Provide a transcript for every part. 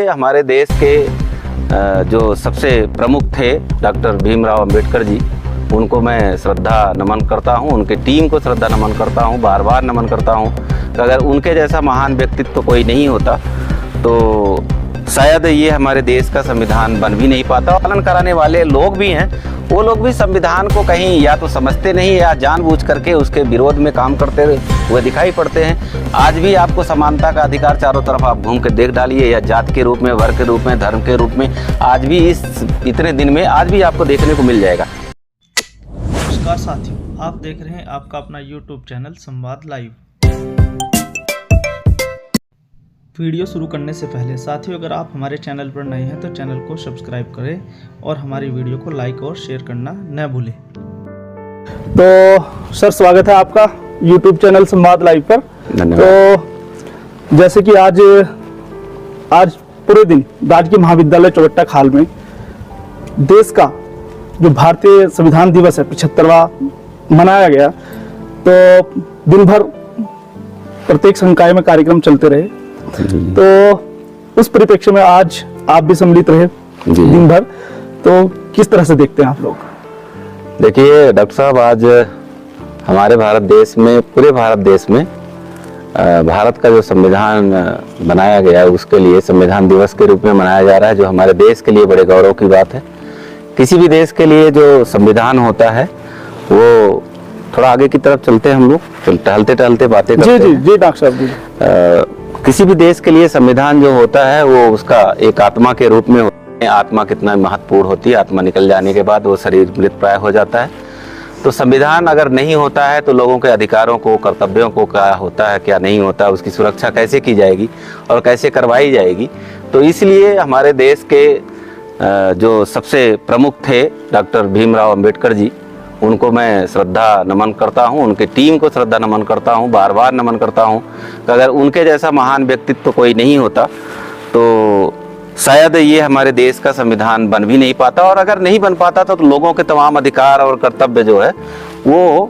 देखिए, हमारे देश के जो सबसे प्रमुख थे डॉक्टर भीमराव अंबेडकर जी, उनको मैं श्रद्धा नमन करता हूं, उनके टीम को श्रद्धा नमन करता हूं, बार बार नमन करता हूं कि अगर उनके जैसा महान व्यक्तित्व कोई नहीं होता तो शायद ये हमारे देश का संविधान बन भी नहीं पाता। पालन कराने वाले लोग भी हैं, वो लोग भी संविधान को कहीं या तो समझते नहीं या जानबूझ करके उसके विरोध में काम करते हुए दिखाई पड़ते हैं। आज भी आपको समानता का अधिकार चारों तरफ आप घूम के देख डालिए, या जाति के रूप में, वर्ग के रूप में, धर्म के रूप में, आज भी इतने दिन में आज भी आपको देखने को मिल जाएगा। नमस्कार साथियों, आप देख रहे हैं आपका अपना YouTube चैनल संवाद लाइव। वीडियो शुरू करने से पहले साथियों, अगर आप हमारे चैनल पर नए हैं तो चैनल को सब्सक्राइब करें और हमारी वीडियो को लाइक और शेयर करना न भूलें। तो सर, स्वागत है आपका YouTube चैनल संवाद लाइव पर। तो जैसे कि आज पूरे दिन राजकीय महाविद्यालय चौबट्टा खाल में देश का जो भारतीय संविधान दिवस है 75वां मनाया गया, तो दिन भर प्रत्येक संकाय में कार्यक्रम चलते रहे। तो उस परिप्रेक्ष्य में आज आप भी सम्मिलित रहे दिन भर, तो किस तरह से देखते हैं आप लोग? देखिए डॉक्टर साहब, आज हमारे भारत देश में, पूरे भारत देश में भारत का जो संविधान बनाया गया है उसके लिए संविधान दिवस के रूप में मनाया जा रहा है, जो हमारे देश के लिए बड़े गौरव की बात है। किसी भी देश के लिए जो संविधान होता है वो थोड़ा आगे की तरफ चलते हैं, हम लोग टहलते टहलते बातें करते हैं। जी डॉक्टर साहब जी। किसी भी देश के लिए संविधान जो होता है वो उसका एक आत्मा के रूप में होता है। आत्मा कितना महत्वपूर्ण होती है, आत्मा निकल जाने के बाद वो शरीर मृत प्राय हो जाता है। तो संविधान अगर नहीं होता है तो लोगों के अधिकारों को, कर्तव्यों को क्या होता है, क्या नहीं होता, उसकी सुरक्षा कैसे की जाएगी और कैसे करवाई जाएगी। तो इसलिए हमारे देश के जो सबसे प्रमुख थे डॉक्टर भीमराव अंबेडकर जी, उनको मैं श्रद्धा नमन करता हूं, उनके टीम को श्रद्धा नमन करता हूं, बार बार नमन करता हूं कि अगर उनके जैसा महान व्यक्तित्व कोई नहीं होता तो शायद ये हमारे देश का संविधान बन भी नहीं पाता। और अगर नहीं बन पाता तो लोगों के तमाम अधिकार और कर्तव्य जो है वो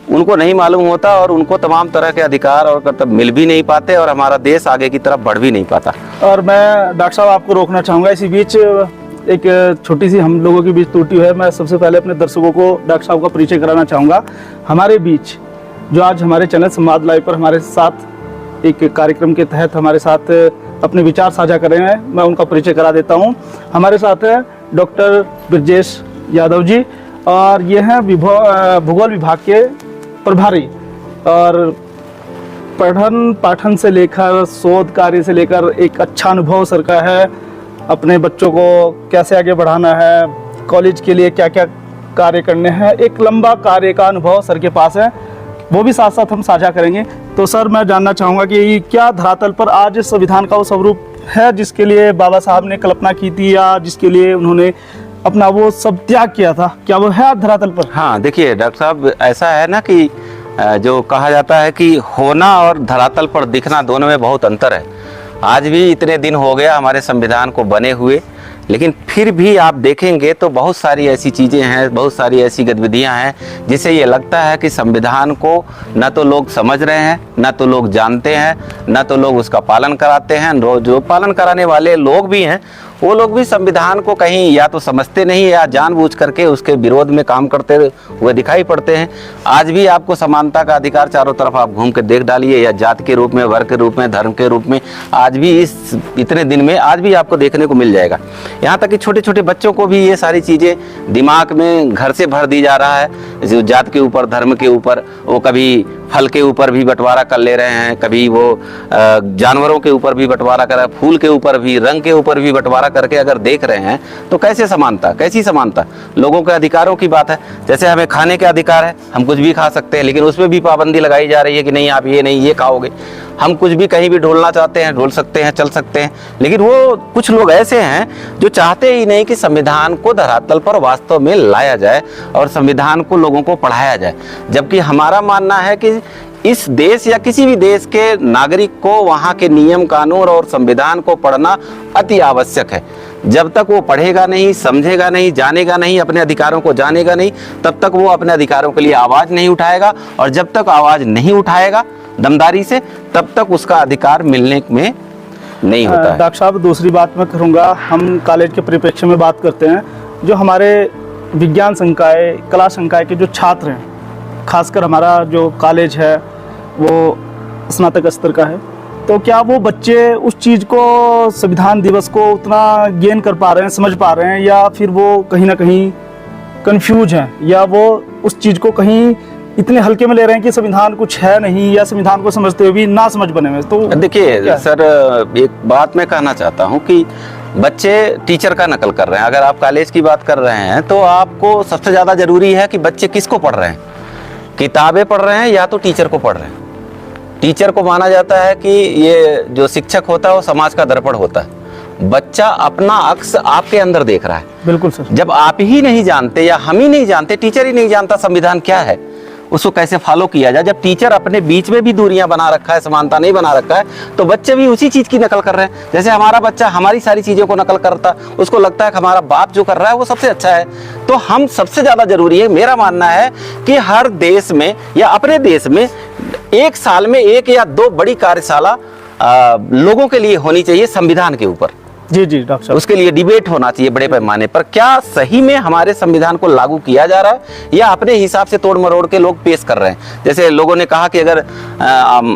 उनको नहीं मालूम होता और उनको तमाम तरह के अधिकार और कर्तव्य मिल भी नहीं पाते और हमारा देश आगे की तरफ बढ़ भी नहीं पाता। और मैं डॉक्टर साहब आपको रोकना चाहूँगा, इसी बीच एक छोटी सी हम लोगों के बीच त्रुटि है। मैं सबसे पहले अपने दर्शकों को डॉक्टर साहब का परिचय कराना चाहूँगा। हमारे बीच जो आज हमारे चैनल संवाद लाइव पर हमारे साथ एक कार्यक्रम के तहत हमारे साथ अपने विचार साझा कर रहे हैं, मैं उनका परिचय करा देता हूँ। हमारे साथ है डॉक्टर ब्रजेश यादव जी, और ये हैं भूगोल विभाग के प्रभारी, और पठन पाठन से लेकर शोध कार्य से लेकर एक अच्छा अनुभव सर का है। अपने बच्चों को कैसे आगे बढ़ाना है, कॉलेज के लिए क्या क्या कार्य करने हैं, एक लंबा कार्य का अनुभव सर के पास है, वो भी साथ साथ हम साझा करेंगे। तो सर, मैं जानना चाहूँगा कि क्या धरातल पर आज संविधान का वो स्वरूप है जिसके लिए बाबा साहब ने कल्पना की थी, या जिसके लिए उन्होंने अपना वो सब त्याग किया था, क्या वो है धरातल पर? हाँ, देखिए डॉक्टर साहब, ऐसा है ना कि जो कहा जाता है कि होना और धरातल पर दिखना दोनों में बहुत अंतर है। आज भी इतने दिन हो गया हमारे संविधान को बने हुए, लेकिन फिर भी आप देखेंगे तो बहुत सारी ऐसी चीज़ें हैं, बहुत सारी ऐसी गतिविधियां हैं जिससे ये लगता है कि संविधान को न तो लोग समझ रहे हैं, न तो लोग जानते हैं, न तो लोग उसका पालन कराते हैं। जो पालन कराने वाले लोग भी हैं वो लोग भी संविधान को कहीं या तो समझते नहीं या जानबूझ करके उसके विरोध में काम करते हुए दिखाई पड़ते हैं। आज भी आपको समानता का अधिकार चारों तरफ आप घूम के देख डालिए, या जाति के रूप में, वर्ग के रूप में, धर्म के रूप में, आज भी इतने दिन में आज भी आपको देखने को मिल जाएगा। यहाँ तक कि छोटे छोटे बच्चों को भी ये सारी चीज़ें दिमाग में घर से भर दी जा रहा है। जो जात के ऊपर, धर्म के ऊपर, वो कभी फल के ऊपर भी बंटवारा कर ले रहे हैं, कभी वो जानवरों के ऊपर भी बंटवारा कर रहे हैं, फूल के ऊपर भी, रंग के ऊपर भी बंटवारा करके अगर देख रहे हैं तो कैसे समानता, कैसी समानता? लोगों के अधिकारों की बात है। जैसे हमें खाने के अधिकार है, हम कुछ भी खा सकते हैं, लेकिन उसमें भी पाबंदी लगाई जा रही है कि नहीं, आप ये नहीं, ये खाओगे। हम कुछ भी कहीं भी ढोलना चाहते हैं, ढोल सकते हैं, चल सकते हैं, लेकिन वो कुछ लोग ऐसे हैं जो चाहते ही नहीं कि संविधान को धरातल पर वास्तव में लाया जाए और संविधान को लोगों को पढ़ाया जाए। जबकि हमारा मानना है कि इस देश या किसी भी देश के नागरिक को वहाँ के नियम कानून और संविधान को पढ़ना अति आवश्यक है। जब तक वो पढ़ेगा नहीं, समझेगा नहीं, जानेगा नहीं, अपने अधिकारों को जानेगा नहीं, तब तक वो अपने अधिकारों के लिए आवाज़ नहीं उठाएगा, और जब तक आवाज़ नहीं उठाएगा दमदारी से, तब तक उसका अधिकार मिलने में नहीं होता है। डॉक्टर साहब दूसरी बात मैं करूँगा, हम कॉलेज के परिप्रेक्ष्य में बात करते हैं, जो हमारे विज्ञान संकाय, कला संकाय के जो छात्र हैं, खासकर हमारा जो कॉलेज है वो स्नातक स्तर का है, तो क्या वो बच्चे उस चीज़ को, संविधान दिवस को उतना गेन कर पा रहे हैं, समझ पा रहे हैं, या फिर वो कहीं ना कहीं कंफ्यूज हैं, या वो उस चीज़ को कहीं इतने हल्के में ले रहे हैं कि संविधान कुछ है नहीं, या संविधान को समझते हुए भी ना समझ बने हुए? तो देखिए सर, एक बात मैं कहना चाहता हूँ कि बच्चे टीचर का नकल कर रहे हैं। अगर आप कॉलेज की बात कर रहे हैं तो आपको सबसे ज़्यादा ज़रूरी है कि बच्चे किसको पढ़ रहे हैं, किताबें पढ़ रहे हैं या तो टीचर को पढ़ रहे हैं। टीचर को माना जाता है कि ये जो शिक्षक होता है वो समाज का दर्पण होता है। बच्चा अपना अक्स आपके अंदर देख रहा है। बिल्कुल सर। जब आप ही नहीं जानते या हम ही नहीं जानते, टीचर ही नहीं जानता संविधान क्या है, उसको कैसे फॉलो किया जाए, जब टीचर अपने बीच में भी दूरियां बना रखा है, समानता नहीं बना रखा है, तो बच्चे भी उसी चीज़ की नकल कर रहे हैं। जैसे हमारा बच्चा हमारी सारी चीज़ों को नकल करता, उसको लगता है कि हमारा बाप जो कर रहा है वो सबसे अच्छा है। तो हम सबसे ज़्यादा ज़रूरी है, मेरा मानना है कि हर देश में या अपने देश में एक साल में 1 या 2 बड़ी कार्यशाला लोगों के लिए होनी चाहिए संविधान के ऊपर। जी जी डॉक्टर साहब। उसके लिए डिबेट होना चाहिए बड़े पैमाने पर, क्या सही में हमारे संविधान को लागू किया जा रहा है या अपने हिसाब से तोड़ मरोड़ के लोग पेश कर रहे हैं। जैसे लोगों ने कहा कि अगर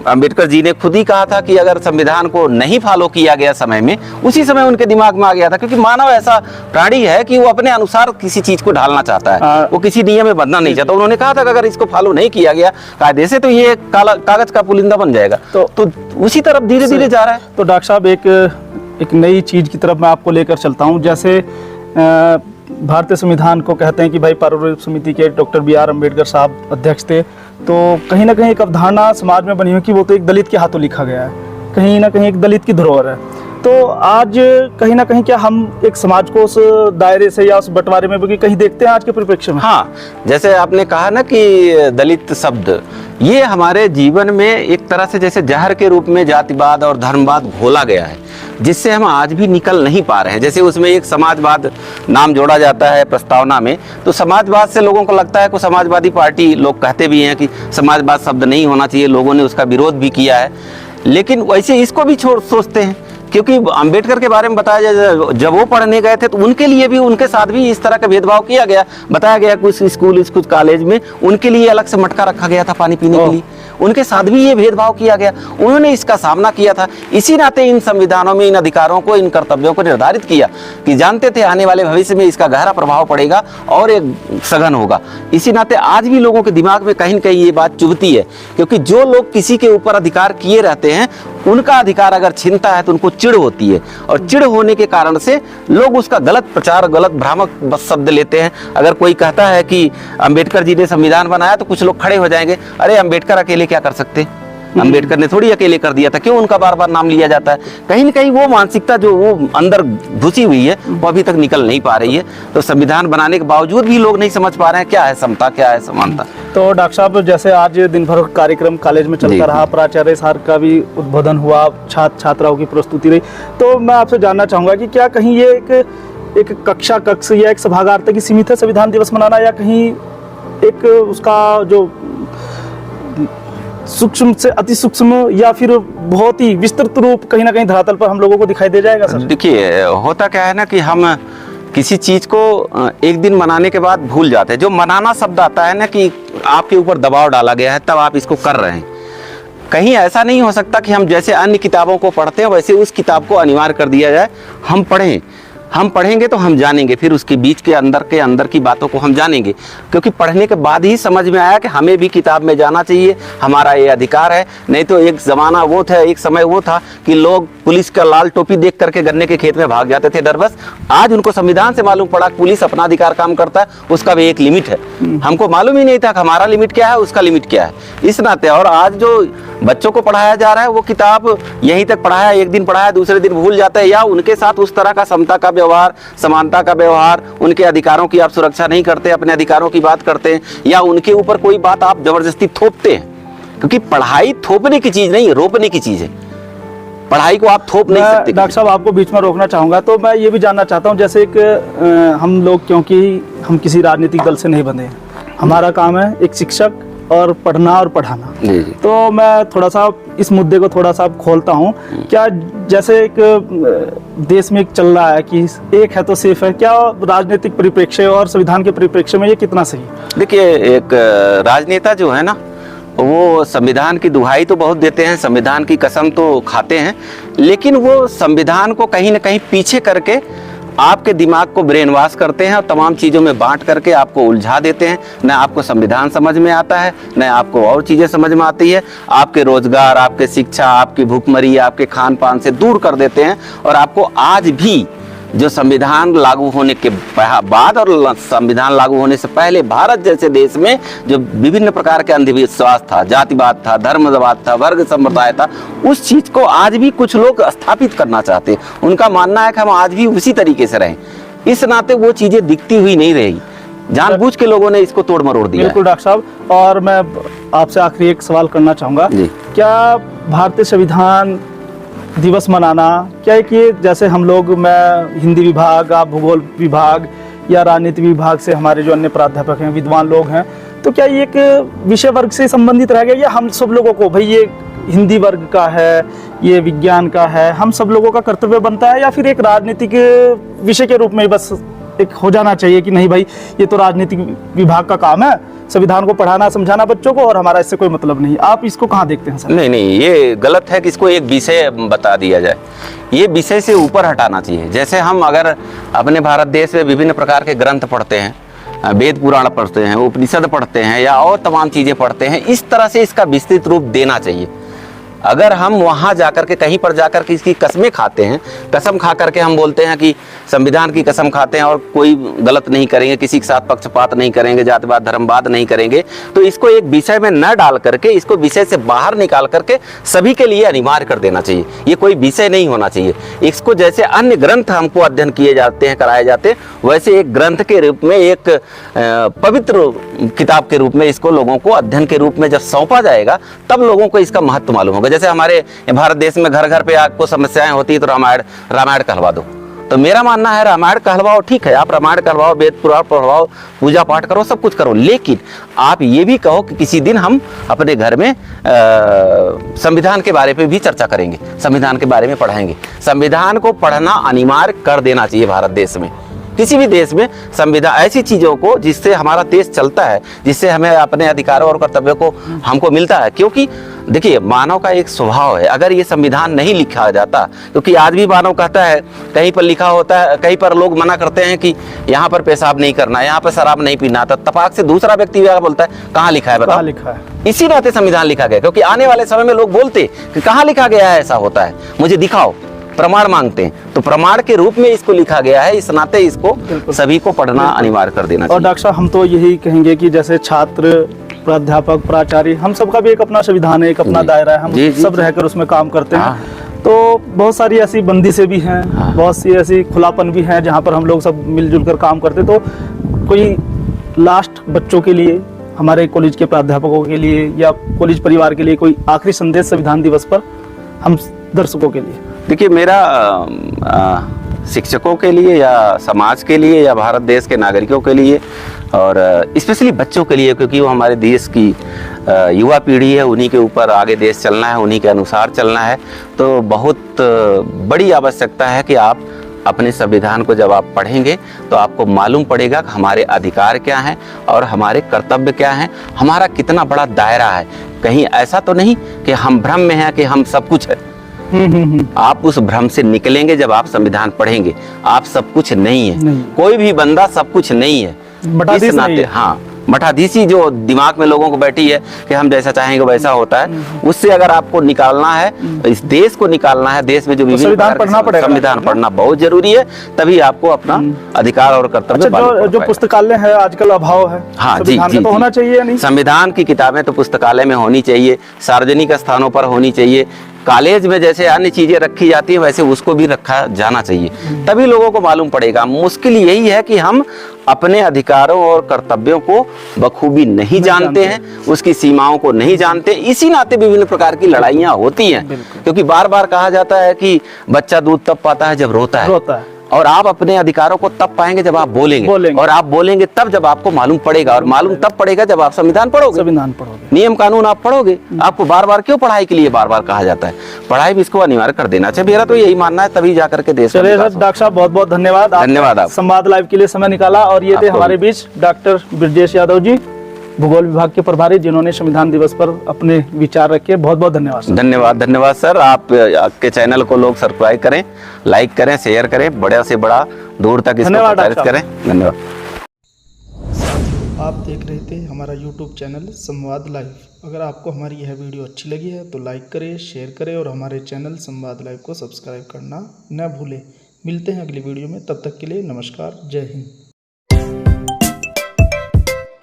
अंबेडकर जी ने खुद ही कहा था कि अगर संविधान को नहीं फॉलो किया गया समय में, उसी समय उनके दिमाग में आ गया था, क्योंकि मानव ऐसा प्राणी है कि वो अपने अनुसार किसी चीज को ढालना चाहता है, वो किसी नियम में बंधना नहीं चाहता। उन्होंने कहा था कि अगर इसको फॉलो नहीं किया गया कायदे से तो ये कागज का पुलिंदा बन जाएगा। तो उसी तरफ धीरे धीरे जा रहा है। तो डॉक्टर साहब एक नई चीज़ की तरफ मैं आपको लेकर चलता हूं। जैसे भारतीय संविधान को कहते हैं कि भाई प्रारूप समिति के डॉक्टर BR अम्बेडकर साहब अध्यक्ष थे, तो कहीं ना कहीं एक अवधारणा समाज में बनी हुई कि वो तो एक दलित के हाथों लिखा गया है, कहीं ना कहीं एक दलित की धरोहर है। तो आज कहीं ना कहीं क्या हम एक समाज को उस दायरे से या उस बंटवारे में भी कहीं देखते हैं आज के परिप्रेक्ष्य में? हाँ, जैसे आपने कहा ना कि दलित शब्द, ये हमारे जीवन में एक तरह से जैसे जहर के रूप में जातिवाद और धर्मवाद घोला गया है, जिससे हम आज भी निकल नहीं पा रहे हैं। जैसे उसमें एक समाजवाद नाम जोड़ा जाता है प्रस्तावना में, तो समाजवाद से लोगों को लगता है कि समाजवादी पार्टी, लोग कहते भी हैं कि समाजवाद शब्द नहीं होना चाहिए, लोगों ने उसका विरोध भी किया है, लेकिन वैसे इसको भी सोचते हैं, क्योंकि अंबेडकर के बारे में बताया जाए, जब वो पढ़ने गए थे तो उनके लिए भी, उनके साथ भी इस तरह का भेदभाव किया गया। बताया गया कुछ स्कूल, कुछ कॉलेज में उनके लिए अलग से मटका रखा गया था पानी पीने के लिए, उनके साथ भी ये भेदभाव किया गया। उन्होंने इसका सामना किया था। इसी नाते इन संविधानों में इन अधिकारों को, इन कर्तव्यों को निर्धारित किया कि जानते थे आने वाले भविष्य में इसका गहरा प्रभाव पड़ेगा और एक सघन होगा। इसी नाते आज भी लोगों के दिमाग में कहीं न कहीं ये बात चुभती है, क्योंकि जो लोग किसी के ऊपर अधिकार किए रहते हैं, उनका अधिकार अगर छीनता है तो उनको चिढ़ होती है, और चिढ़ होने के कारण से लोग उसका गलत प्रचार, गलत भ्रामक शब्द लेते हैं। अगर कोई कहता है कि अंबेडकर जी ने संविधान बनाया, तो कुछ लोग खड़े हो जाएंगे, अरे अंबेडकर अकेले क्या कर सकते, अंबेडकर ने थोड़ी अकेले कर दिया था, क्यों उनका बार बार नाम लिया जाता है। कहीं न कहीं वो मानसिकता जो वो अंदर घुसी हुई है, वो अभी तक निकल नहीं पा रही है। तो संविधान बनाने के बावजूद भी लोग नहीं समझ पा रहे हैं क्या है समता, क्या है समानता। तो डॉक्टर साहब, जैसे आज दिन भर कार्यक्रम कॉलेज में चलता रहा, प्राचार्य सर का भी उद्बोधन हुआ, छात्राओं की प्रस्तुति रही, तो मैं आपसे जानना चाहूँगा कि क्या कहीं ये एक कक्ष या एक सभागार तक ही सीमित है संविधान दिवस मनाना, या कहीं एक उसका जो सूक्ष्म से अति सूक्ष्म या फिर बहुत ही विस्तृत रूप कहीं ना कहीं धरातल पर हम लोगों को दिखाई दे जाएगा सर? देखिए, होता क्या है ना कि हम किसी चीज़ को एक दिन मनाने के बाद भूल जाते हैं। जो मनाना शब्द आता है ना कि आपके ऊपर दबाव डाला गया है, तब आप इसको कर रहे हैं। कहीं ऐसा नहीं हो सकता कि हम जैसे अन्य किताबों को पढ़ते हैं वैसे उस किताब को अनिवार्य कर दिया जाए। हम पढ़ें, हम पढ़ेंगे तो हम जानेंगे, फिर उसके बीच के अंदर की बातों को हम जानेंगे, क्योंकि पढ़ने के बाद ही समझ में आया कि हमें भी किताब में जाना चाहिए, हमारा ये अधिकार है। नहीं तो एक ज़माना वो था, एक समय वो था कि लोग पुलिस का लाल टोपी देख करके गन्ने के खेत में भाग जाते थे डरबस। आज उनको संविधान से मालूम पड़ा पुलिस अपना अधिकार काम करता है, उसका भी एक लिमिट है। हमको मालूम ही नहीं था कि हमारा लिमिट क्या है, उसका लिमिट क्या है, इस नाते। और आज जो बच्चों को पढ़ाया जा रहा है वो किताब यहीं तक पढ़ाया, एक दिन पढ़ाया, दूसरे दिन भूल जाता है, या उनके साथ उस तरह का समता का व्यवहार, समानता का व्यवहार, उनके अधिकारों की आप सुरक्षा नहीं करते, अपने अधिकारों की बात करते हैं, या उनके ऊपर कोई बात आप जबरदस्ती थोपते हैं। क्योंकि पढ़ाई थोपने की चीज नहीं, रोपने की चीज है। पढ़ाई को आप थोप नहीं सकते। डॉक्टर साहब, आपको बीच में रोकना चाहूँगा, तो मैं ये भी जानना चाहता हूँ, जैसे एक हम लोग, क्योंकि हम किसी राजनीतिक दल से नहीं बंधे हैं, हमारा काम है एक शिक्षक और पढ़ना और पढ़ाना। जी जी। तो मैं थोड़ा सा इस मुद्दे को थोड़ा सा खोलता हूँ। क्या जैसे एक देश में एक चल रहा है कि एक है तो सेफ है, क्या राजनीतिक परिप्रेक्ष्य और संविधान के परिप्रेक्ष्य में ये कितना सही? देखिए, एक राजनेता जो है ना, वो संविधान की दुहाई तो बहुत देते हैं, संविधान की कसम तो खाते हैं, लेकिन वो संविधान को कहीं ना कहीं पीछे करके आपके दिमाग को ब्रेन वॉश करते हैं और तमाम चीज़ों में बांट करके आपको उलझा देते हैं। न आपको संविधान समझ में आता है, न आपको और चीज़ें समझ में आती है। आपके रोजगार, आपके शिक्षा, आपकी भूखमरी, आपके खान पान से दूर कर देते हैं और आपको आज भी जो संविधान लागू होने के बाद और संविधान लागू होने से पहले भारत जैसे देश में जो विभिन्न प्रकार के अंधविश्वास था, जातिवाद था, धर्मवाद था, वर्ग संप्रदाय था, उस चीज को आज भी कुछ लोग स्थापित करना चाहते हैं। उनका मानना है कि हम आज भी उसी तरीके से रहें। इस नाते वो चीजें दिखती हुई नहीं रही, जानबूझ के लोगों ने इसको तोड़ मरोड़ दिया। बिल्कुल डॉक्टर साहब, और मैं आपसे आखिरी एक सवाल करना चाहूँगा। क्या भारतीय संविधान दिवस मनाना, क्या है कि जैसे हम लोग, मैं हिंदी विभाग, आप भूगोल विभाग या राजनीति विभाग से, हमारे जो अन्य प्राध्यापक हैं, विद्वान लोग हैं, तो क्या ये एक विषय वर्ग से संबंधित रह गया या हम सब लोगों को, भाई ये हिंदी वर्ग का है, ये विज्ञान का है, हम सब लोगों का कर्तव्य बनता है, या फिर एक राजनीतिक विषय के रूप में बस एक हो जाना चाहिए कि नहीं भाई ये तो राजनीतिक विभाग का काम है, संविधान को पढ़ाना समझाना बच्चों को, और हमारा इससे कोई मतलब नहीं? आप इसको कहाँ देखते हैं सर? नहीं नहीं, ये गलत है कि इसको एक विषय बता दिया जाए। ये विषय से ऊपर हटाना चाहिए। जैसे हम अगर अपने भारत देश में विभिन्न प्रकार के ग्रंथ पढ़ते हैं, वेद पुराण पढ़ते हैं, उपनिषद पढ़ते हैं या और तमाम चीज़ें पढ़ते हैं, इस तरह से इसका विस्तृत रूप देना चाहिए। अगर हम वहाँ जाकर के, कहीं पर जाकर के इसकी कसमें खाते हैं, कसम खा करके हम बोलते हैं कि संविधान की कसम खाते हैं और कोई गलत नहीं करेंगे, किसी के साथ पक्षपात नहीं करेंगे, जातिवाद धर्मवाद नहीं करेंगे, तो इसको एक विषय में न डाल करके, इसको विषय से बाहर निकाल करके सभी के लिए अनिवार्य कर देना चाहिए। ये कोई विषय नहीं होना चाहिए। इसको जैसे अन्य ग्रंथ हमको अध्ययन किए जाते हैं, कराए जाते हैं, वैसे एक ग्रंथ के रूप में, एक पवित्र किताब के रूप में इसको लोगों को अध्ययन के रूप में जब सौंपा जाएगा, तब लोगों को इसका महत्व मालूम होगा। जैसे हमारे भारत देश में घर घर पे आपको समस्याएं होती है तो रामायण कहलवा दो। तो मेरा मानना है रामायण कहलवाओ, ठीक है, आप रामायण कहलवाओ, वेद पुराण पढ़वाओ, पूजा पाठ करो, सब कुछ करो, लेकिन आप ये भी कहो कि किसी दिन हम अपने घर में संविधान के बारे में भी चर्चा करेंगे, संविधान के बारे में पढ़ाएंगे। संविधान को पढ़ना अनिवार्य कर देना चाहिए भारत देश में। किसी भी देश में संविधान, ऐसी चीज़ों को जिससे हमारा देश चलता है, जिससे हमें अपने अधिकारों और कर्तव्यों को हमको मिलता है। क्योंकि देखिए, मानव का एक स्वभाव है, अगर ये संविधान नहीं लिखा जाता, क्योंकि आज भी मानव कहता है, कहीं पर लिखा होता है, कहीं पर लोग मना करते हैं कि यहाँ पर पेशाब नहीं करना, यहाँ पर शराब नहीं पीना, तो तपाक से दूसरा व्यक्ति बोलता है कहाँ लिखा है, बताओ। कहाँ लिखा है? इसी नाते संविधान लिखा गया, क्योंकि आने वाले समय में लोग बोलते कि कहाँ लिखा गया है ऐसा होता है, मुझे दिखाओ, प्रमाण मांगते हैं। तो प्रमाण के रूप में इसको लिखा गया है, इस नाते इसको सभी को पढ़ना अनिवार्य कर देना चाहिए। और डॉक्टर साहब, हम तो यही कहेंगे कि जैसे छात्र, प्राध्यापक, प्राचार्य, हम सबका भी एक अपना संविधान है, एक अपना दायरा है, हम सब रहकर उसमें काम करते हैं। तो बहुत सारी ऐसी बंदिशें भी हैं, बहुत सी ऐसी खुलापन भी हैं जहाँ पर हम लोग सब मिलजुल कर काम करते। तो कोई लास्ट बच्चों के लिए, हमारे कॉलेज के प्राध्यापकों के लिए या कॉलेज परिवार के लिए कोई आखिरी संदेश संविधान दिवस पर हम दर्शकों के लिए? देखिए, मेरा शिक्षकों के लिए या समाज के लिए या भारत देश के नागरिकों के लिए और स्पेशली बच्चों के लिए, क्योंकि वो हमारे देश की युवा पीढ़ी है, उन्हीं के ऊपर आगे देश चलना है, उन्हीं के अनुसार चलना है। तो बहुत बड़ी आवश्यकता है कि आप अपने संविधान को जब आप पढ़ेंगे तो आपको मालूम पड़ेगा कि हमारे अधिकार क्या हैं और हमारे कर्तव्य क्या हैं, हमारा कितना बड़ा दायरा है। कहीं ऐसा तो नहीं कि हम भ्रम में हैं कि हम सब कुछ है। आप उस भ्रम से निकलेंगे जब आप संविधान पढ़ेंगे। आप सब कुछ नहीं है, कोई भी बंदा सब कुछ नहीं है। इस नाते हाँ, मठाधीशी जो दिमाग में लोगों को बैठी है कि हम जैसा चाहेंगे वैसा होता है, उससे अगर आपको निकालना है, इस देश को निकालना है, देश में जो संविधान पढ़ना पड़ेगा, संविधान पढ़ना बहुत जरूरी है, तभी आपको अपना अधिकार और कर्तव्य। अच्छा, जो पुस्तकालय है आजकल अभाव है, हाँ जी, तो होना चाहिए या नहीं? संविधान की किताबें तो पुस्तकालय में होनी चाहिए, सार्वजनिक स्थानों पर होनी चाहिए। कॉलेज में जैसे अन्य चीजें रखी जाती हैं वैसे उसको भी रखा जाना चाहिए, तभी लोगों को मालूम पड़ेगा। मुश्किल यही है कि हम अपने अधिकारों और कर्तव्यों को बखूबी नहीं जानते हैं, उसकी सीमाओं को नहीं जानते। इसी नाते विभिन्न प्रकार की लड़ाइयाँ होती हैं, क्योंकि बार बार कहा जाता है कि बच्चा दूध तब पाता है जब रोता है। और आप अपने अधिकारों को तब पाएंगे जब आप बोलेंगे। और आप बोलेंगे तब जब आपको मालूम पड़ेगा, और मालूम तब पड़ेगा जब आप संविधान पढ़ोगे, नियम कानून आप पढ़ोगे। आपको बार बार क्यों पढ़ाई के लिए बार बार कहा जाता है? पढ़ाई भी इसको अनिवार्य कर देना चाहिए, मेरा तो यही मानना है, तभी जाकर के देश। चलिए सर, डॉक्टर साहब बहुत बहुत धन्यवाद। धन्यवाद आप संवाद लाइव के लिए समय निकाला। और ये थे हमारे बीच डॉक्टर ब्रजेश यादव जी, भूगोल विभाग के प्रभारी, जिन्होंने संविधान दिवस पर अपने विचार रखे। बहुत बहुत धन्यवाद सर। धन्यवाद सर। आप आपके चैनल को लोग सब्सक्राइब करें, लाइक करें, शेयर करें, बड़े से बड़ा दूर तक इसको प्रचारित करें। धन्यवाद। आप देख रहे थे हमारा YouTube चैनल संवाद लाइव। अगर आपको हमारी यह वीडियो अच्छी लगी है तो लाइक करें, शेयर करें और हमारे चैनल संवाद लाइव को सब्सक्राइब करना न भूलें। मिलते हैं अगली वीडियो में, तब तक के लिए नमस्कार, जय हिंद।